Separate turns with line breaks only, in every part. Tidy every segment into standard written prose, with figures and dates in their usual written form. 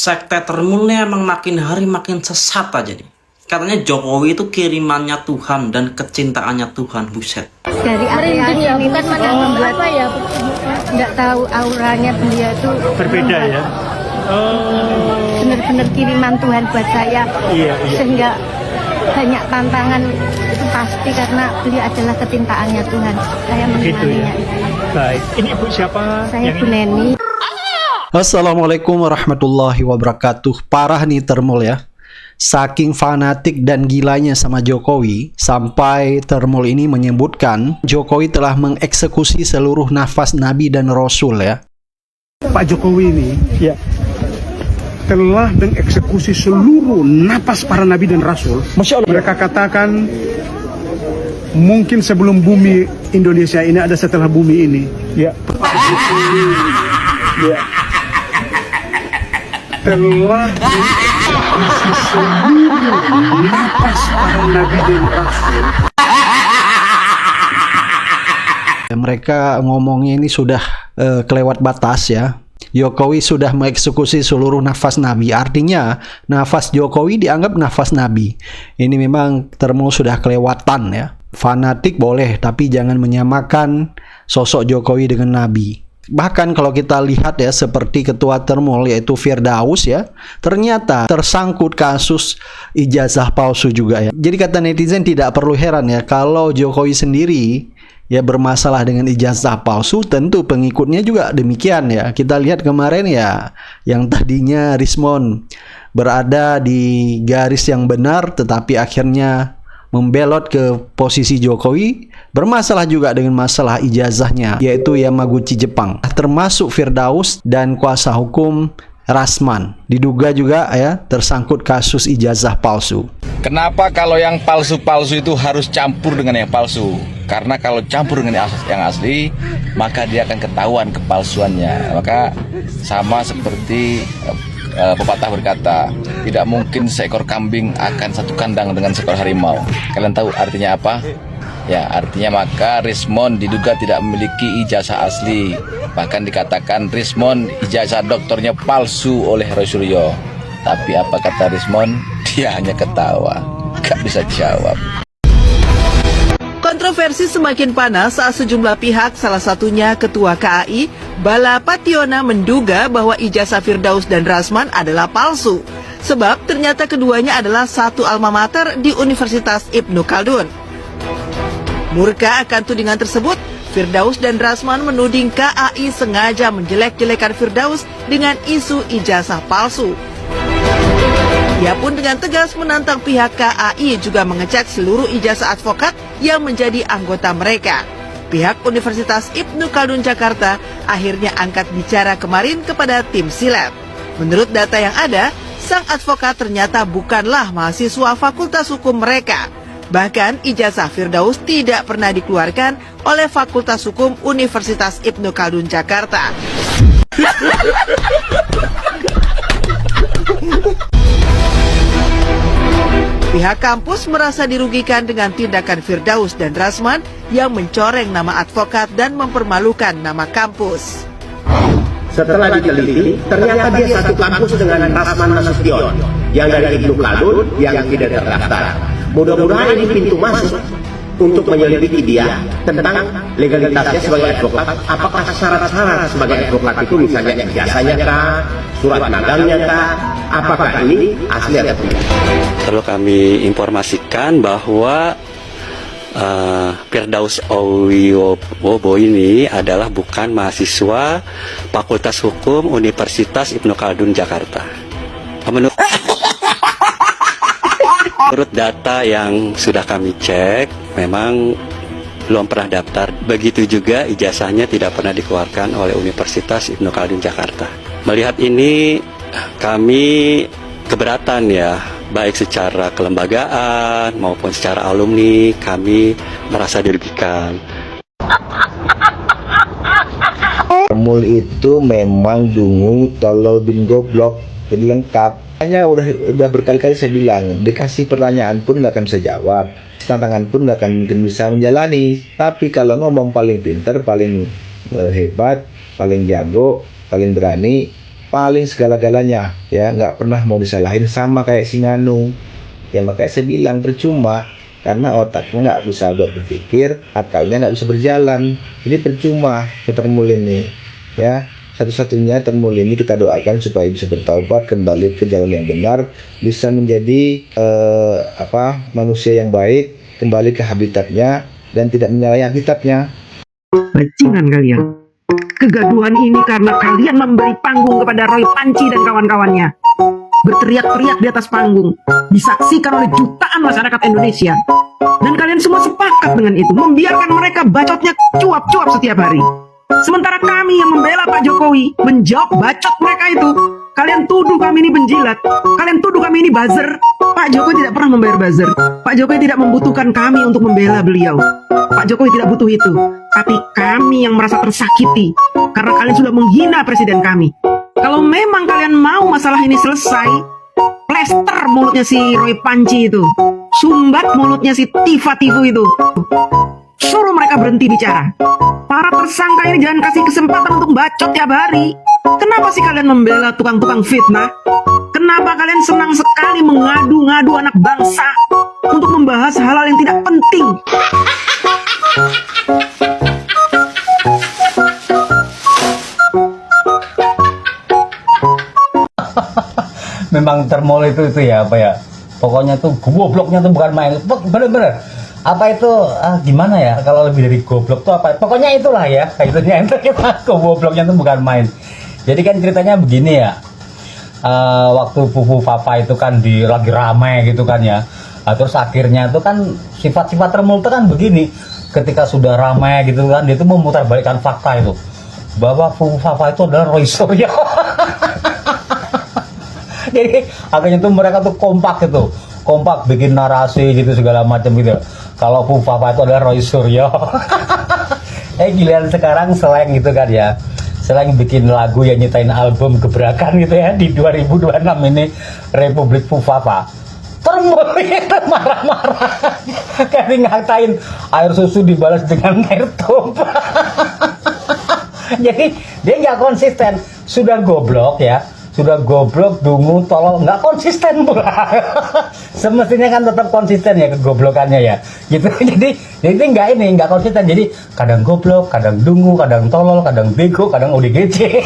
sekte termulnya emang makin hari makin sesat aja nih. Katanya Jokowi itu kirimannya Tuhan dan kecintaannya Tuhan, buset.
Dari akhir-akhir ini sudah membuat nggak tahu auranya beliau itu
berbeda ya.
Benar-benar kiriman Tuhan buat saya.
Iya.
Sehingga banyak tantangan itu pasti karena beliau adalah kecintaannya Tuhan. Saya
Begitu ya.
mengenalinya.
Baik. Ini Ibu siapa?
Saya Bu Neni.
Assalamualaikum warahmatullahi wabarakatuh. Parah nih Termul ya. Saking fanatik dan gilanya sama Jokowi, sampai Termul ini menyebutkan Jokowi telah mengeksekusi seluruh nafas Nabi dan Rasul ya.
Pak Jokowi ini ya telah mengeksekusi seluruh napas para Nabi dan Rasul. Masya Allah. Mereka katakan mungkin sebelum bumi Indonesia ini ada setelah bumi ini. Ya. Ya. Telah seluruh napas para Nabi dan Rasul.
Mereka ngomongnya ini sudah kelewat batas ya. Jokowi sudah mengeksekusi seluruh nafas Nabi. Artinya nafas Jokowi dianggap nafas Nabi. Ini memang Termul sudah kelewatan ya. Fanatik boleh, tapi jangan menyamakan sosok Jokowi dengan Nabi. Bahkan kalau kita lihat ya, seperti ketua Termul yaitu Firdaus ya, ternyata tersangkut kasus ijazah palsu juga ya. Jadi kata netizen tidak perlu heran ya kalau Jokowi sendiri ya bermasalah dengan ijazah palsu, tentu pengikutnya juga demikian ya. Kita lihat kemarin ya, yang tadinya Rismon berada di garis yang benar tetapi akhirnya membelot ke posisi Jokowi, bermasalah juga dengan masalah ijazahnya, yaitu Yamaguchi Jepang, termasuk Firdaus dan kuasa hukum Rasman diduga juga ya tersangkut kasus ijazah palsu.
Kenapa kalau yang palsu-palsu itu harus campur dengan yang palsu? Karena kalau campur dengan yang asli, maka dia akan ketahuan kepalsuannya. Maka sama seperti pepatah berkata, tidak mungkin seekor kambing akan satu kandang dengan seekor harimau. Kalian tahu artinya apa? Ya, artinya maka Rismon diduga tidak memiliki ijazah asli. Bahkan dikatakan Rismon ijazah doktornya palsu oleh Roy Suryo. Tapi apa kata Rismon? Dia hanya ketawa, gak bisa jawab.
Kontroversi semakin panas saat sejumlah pihak, salah satunya Ketua KAI, Bala Pationa, menduga bahwa ijazah Firdaus dan Rasman adalah palsu. Sebab ternyata keduanya adalah satu alma mater di Universitas Ibnu Khaldun. Murka akan tudingan tersebut, Firdaus dan Rasman menuding KAI sengaja menjelek-jelekan Firdaus dengan isu ijazah palsu. Ia pun dengan tegas menantang pihak KAI juga mengecek seluruh ijazah advokat yang menjadi anggota mereka. Pihak Universitas Ibnu Khaldun Jakarta akhirnya angkat bicara kemarin kepada tim Silet. Menurut data yang ada, sang advokat ternyata bukanlah mahasiswa Fakultas Hukum mereka. Bahkan ijazah Firdaus tidak pernah dikeluarkan oleh Fakultas Hukum Universitas Ibnu Khaldun Jakarta. Pihak kampus merasa dirugikan dengan tindakan Firdaus dan Rasman yang mencoreng nama advokat dan mempermalukan nama kampus.
Setelah diteliti, ternyata dia satu kampus dengan Rasman Nasution yang dari Ibnu Khaldun yang tidak terdaftar. Mudah-mudahan ini pintu masuk untuk menyelidiki dia tentang legalitasnya sebagai advokat. Apakah syarat-syarat sebagai advokat itu misalnya ijazahnya kah, surat magangnya kah, apakah ini asli atau tidak?
Perlu kami informasikan bahwa Firdaus Owiwobo ini adalah bukan mahasiswa Fakultas Hukum Universitas Ibnu Khaldun Jakarta. Menurut data yang sudah kami cek, memang belum pernah daftar. Begitu juga ijazahnya tidak pernah dikeluarkan oleh Universitas Ibnu Khaldun Jakarta. Melihat ini, kami keberatan ya, baik secara kelembagaan maupun secara alumni, kami merasa dirugikan.
Termul itu memang dungu, tolol, bin goblok, jadi lengkap. Hanya udah berkali-kali saya bilang, dikasih pertanyaan pun nggak akan bisa jawab, tantangan pun nggak akan mungkin bisa menjalani. Tapi kalau ngomong paling pintar, paling hebat, paling jago, paling berani, paling segala-galanya, ya nggak pernah mau disalahin, sama kayak si Nganu. Ya makanya saya bilang percuma, karena otaknya nggak bisa buat berpikir, akalnya nggak bisa berjalan. Ini percuma Termul ini, ya. Satu-satunya Termul ini kita doakan supaya bisa bertaubat, kembali ke jalan yang benar, bisa menjadi manusia yang baik, kembali ke habitatnya dan tidak menyalahi habitatnya.
Bajingan kalian. Kegaduhan ini karena kalian memberi panggung kepada Roy Panci dan kawan-kawannya. Berteriak-teriak di atas panggung, disaksikan oleh jutaan masyarakat Indonesia. Dan kalian semua sepakat dengan itu, membiarkan mereka bacotnya cuap-cuap setiap hari. Sementara kami yang membela Pak Jokowi, menjawab bacot mereka itu. Kalian tuduh kami ini penjilat, kalian tuduh kami ini buzzer. Pak Jokowi tidak pernah membayar buzzer. Pak Jokowi tidak membutuhkan kami untuk membela beliau. Pak Jokowi tidak butuh itu. Tapi kami yang merasa tersakiti karena kalian sudah menghina presiden kami. Kalau memang kalian mau masalah ini selesai, plester mulutnya si Roy Panci itu, sumbat mulutnya si Tifa-Tifu itu, suruh mereka berhenti bicara. Para tersangka ini jangan kasih kesempatan untuk bacot tiap hari. Kenapa sih kalian membela tukang-tukang fitnah? Kenapa kalian senang sekali mengadu-ngadu anak bangsa untuk membahas hal-hal yang tidak penting?
Memang Termul itu ya apa ya, pokoknya tuh gobloknya tuh bukan main, bener-bener apa itu gimana ya, kalau lebih dari goblok tuh apa, pokoknya itulah ya, itunya gobloknya tuh bukan main. Jadi kan ceritanya begini ya, waktu Fufu Fafa itu kan lagi ramai gitu kan ya, terus akhirnya itu kan sifat-sifat Termul itu kan begini, ketika sudah ramai gitu kan, dia tuh memutarbalikkan fakta itu bahwa Fufu Fafa itu adalah Roy Suryo. Jadi akhirnya tuh mereka tuh kompak bikin narasi gitu segala macam gitu. Kalau Fufu Fafa itu adalah Roy Suryo. Giliran sekarang slang gitu kan ya, slang bikin lagu yang nyetain album gebrakan gitu ya di 2026 ini, Republik Fufu Fafa. Termul itu marah-marah, kayak ngatain air susu dibalas dengan air tumpah. Jadi dia nggak konsisten, sudah goblok ya, sudah goblok, dungu, tolol, nggak konsisten pula. Semestinya kan tetap konsisten ya kegoblokannya ya, gitu. Jadi nggak konsisten. Jadi kadang goblok, kadang dungu, kadang tolol, kadang bego, kadang ODGJ.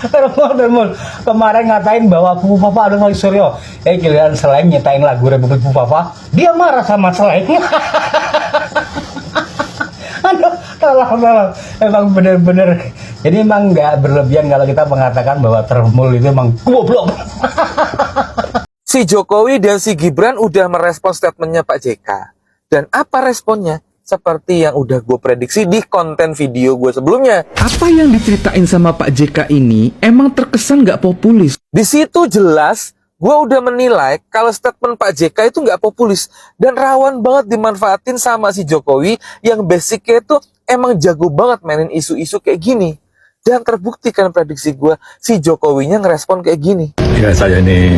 Termul kemarin ngatain bahwa Fufu Fafa ada Roy Suryo. Giliran selain nyetain lagu Republik Fufu Fafa, dia marah sama selain. Aduh, tolong. Emang bener-bener. Jadi emang nggak berlebihan kalau kita mengatakan bahwa Termul itu emang goblok.
Si Jokowi dan si Gibran udah merespon statementnya Pak JK. Dan apa responnya? Seperti yang udah gue prediksi di konten video gue sebelumnya.
Apa yang diceritain sama Pak JK ini emang terkesan nggak populis.
Di situ jelas gue udah menilai kalau statement Pak JK itu nggak populis dan rawan banget dimanfaatin sama si Jokowi yang basicnya itu emang jago banget mainin isu-isu kayak gini. Dan terbukti kan prediksi gue, si Jokowinya ngerespon kayak gini.
Ya saya ini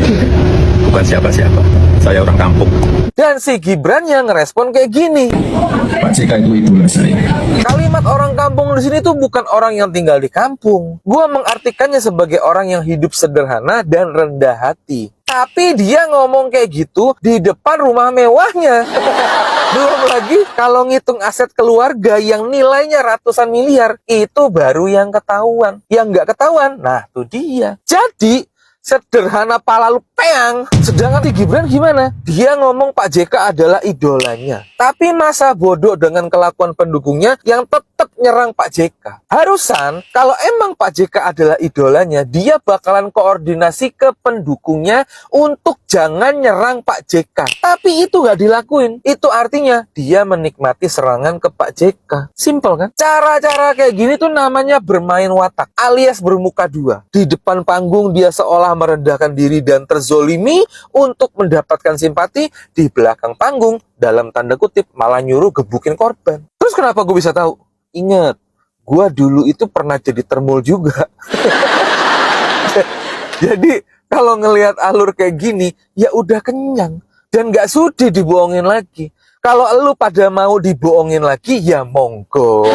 bukan siapa-siapa, saya orang kampung.
Dan si Gibran yang ngerespon kayak gini.
Pak JK itu idola saya.
Kalimat orang kampung di sini tuh bukan orang yang tinggal di kampung. Gua mengartikannya sebagai orang yang hidup sederhana dan rendah hati. Tapi dia ngomong kayak gitu di depan rumah mewahnya. Belum lagi kalau ngitung aset keluarga yang nilainya ratusan miliar, itu baru yang ketahuan. Yang nggak ketahuan, nah tuh dia. Jadi sederhana pala lu peang. Sedangkan di Gibran gimana? Dia ngomong Pak JK adalah idolanya. Tapi masa bodoh dengan kelakuan pendukungnya yang tetap nyerang Pak JK. Harusan kalau emang Pak JK adalah idolanya, dia bakalan koordinasi ke pendukungnya untuk jangan nyerang Pak JK. Tapi itu nggak dilakuin. Itu artinya dia menikmati serangan ke Pak JK. Simple kan? Cara-cara kayak gini tuh namanya bermain watak alias bermuka dua. Di depan panggung dia seolah merendahkan diri dan terzolimi untuk mendapatkan simpati, di belakang panggung dalam tanda kutip malah nyuruh gebukin korban. Terus kenapa gue bisa tahu? Ingat, gue dulu itu pernah jadi Termul juga. Jadi kalau ngelihat alur kayak gini, ya udah kenyang dan gak sudi dibohongin lagi. Kalau lu pada mau dibohongin lagi, ya monggo.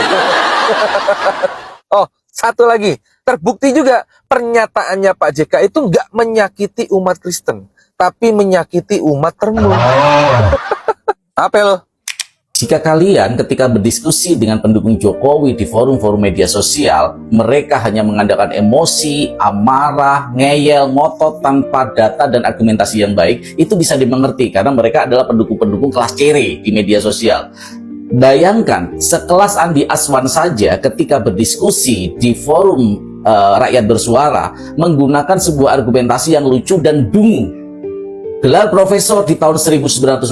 Oh, Satu lagi, terbukti juga pernyataannya Pak JK itu nggak menyakiti umat Kristen, tapi menyakiti umat termul. Apa lo?
Jika kalian ketika berdiskusi dengan pendukung Jokowi di forum-forum media sosial, mereka hanya mengandalkan emosi, amarah, ngeyel, ngotot tanpa data dan argumentasi yang baik, itu bisa dimengerti karena mereka adalah pendukung-pendukung kelas cere di media sosial. Bayangkan, sekelas Andi Aswan saja ketika berdiskusi di forum rakyat bersuara, menggunakan sebuah argumentasi yang lucu dan dungu. Gelar profesor di tahun 1985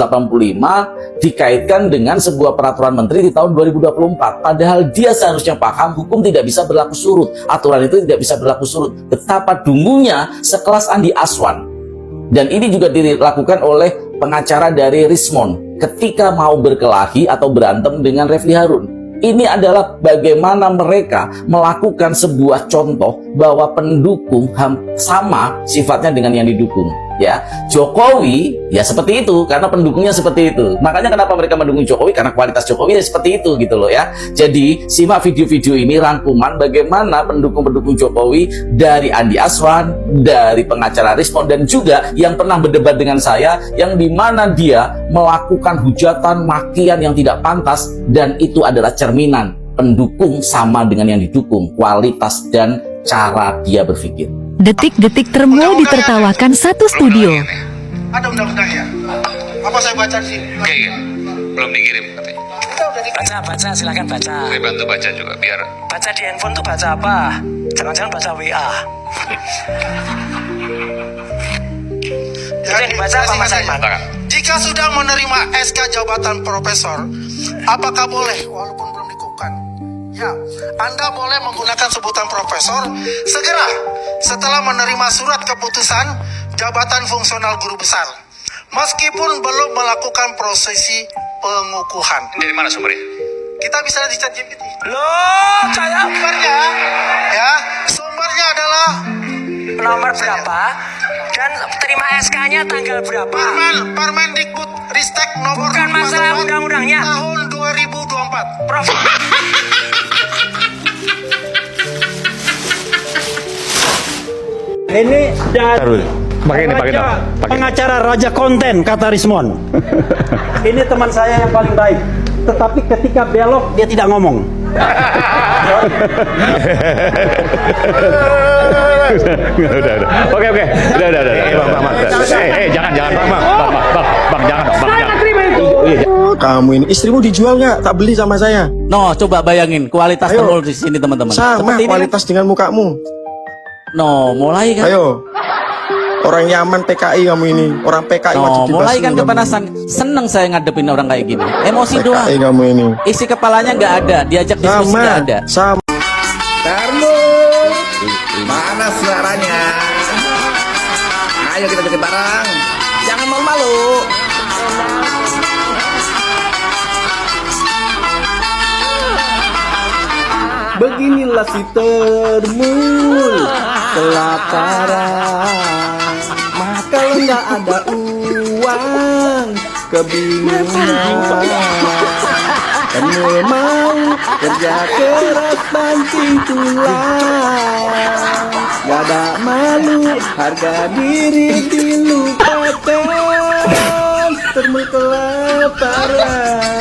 dikaitkan dengan sebuah peraturan menteri di tahun 2024. Padahal dia seharusnya paham hukum tidak bisa berlaku surut. Aturan itu tidak bisa berlaku surut. Betapa dungunya sekelas Andi Aswan. Dan ini juga dilakukan oleh pengacara dari Rismond ketika mau berkelahi atau berantem dengan Refli Harun. Ini adalah bagaimana mereka melakukan sebuah contoh bahwa pendukung sama sifatnya dengan yang didukung. Ya, Jokowi ya seperti itu karena pendukungnya seperti itu. Makanya kenapa mereka mendukung Jokowi, karena kualitas Jokowi ya seperti itu gitu loh ya. Jadi simak video-video ini rangkuman bagaimana pendukung-pendukung Jokowi dari Andi Aswan, dari pengacara Rismond, dan juga yang pernah berdebat dengan saya yang dimana dia melakukan hujatan makian yang tidak pantas, dan itu adalah cerminan pendukung sama dengan yang didukung, kualitas dan cara dia berpikir.
Detik-detik termul ditertawakan satu studio.
Ada undang-undangnya. Apa saya baca di sini? Oke, belum dikirim katanya.
Baca, silakan baca.
Saya bantu baca juga biar.
Baca di handphone tuh baca apa? Jangan-jangan baca WA.
Jadi baca apa Mas Aiman? Jika sudah menerima SK jabatan profesor, apakah boleh walaupun belum dikukuhkan? Ya, Anda boleh menggunakan sebutan profesor segera setelah menerima surat keputusan jabatan fungsional guru besar, meskipun belum melakukan prosesi pengukuhan.
Dari mana sumbernya?
Kita bisa lihat di ChatGPT.
Loh, saya
sumbernya, ya, sumbernya adalah
nomor berapa dan terima SK-nya tanggal berapa?
Permendikbud Ristek nomor
bukan masalah undang-undangnya.
Tahun 2024.
Prof.
Ini dari pengacara Raja Konten, kata Rismond. Ini teman saya yang paling baik. Tetapi ketika belok dia tidak ngomong.
Udah. Oke. Udah. Jangan, Bang, jangan dong, Bang.
Kamu ini istrimu dijual nggak? Tak beli sama saya.
No, coba bayangin kualitas termul di sini teman-teman.
Sama kualitas dengan mukamu.
No, mulai kan.
Ayo. Orang nyaman PKI kamu ini. Orang PKI wajib
mulai kan kepanasan. Seneng saya ngadepin orang kayak gini. Emosi
PKI
doang.
kamu ini.
Isi kepalanya nggak ada. Diajak diskusi nggak ada.
Sama.
Termul, mana suaranya? Ayo kita bikin barang. Jangan malu-malu.
Beginilah si Termul kelaparan, mah kalau nggak ada uang kebingungan. Termul mau kerja keras banting tulang, gak ada malu harga diri dilupakan. Termul kelaparan.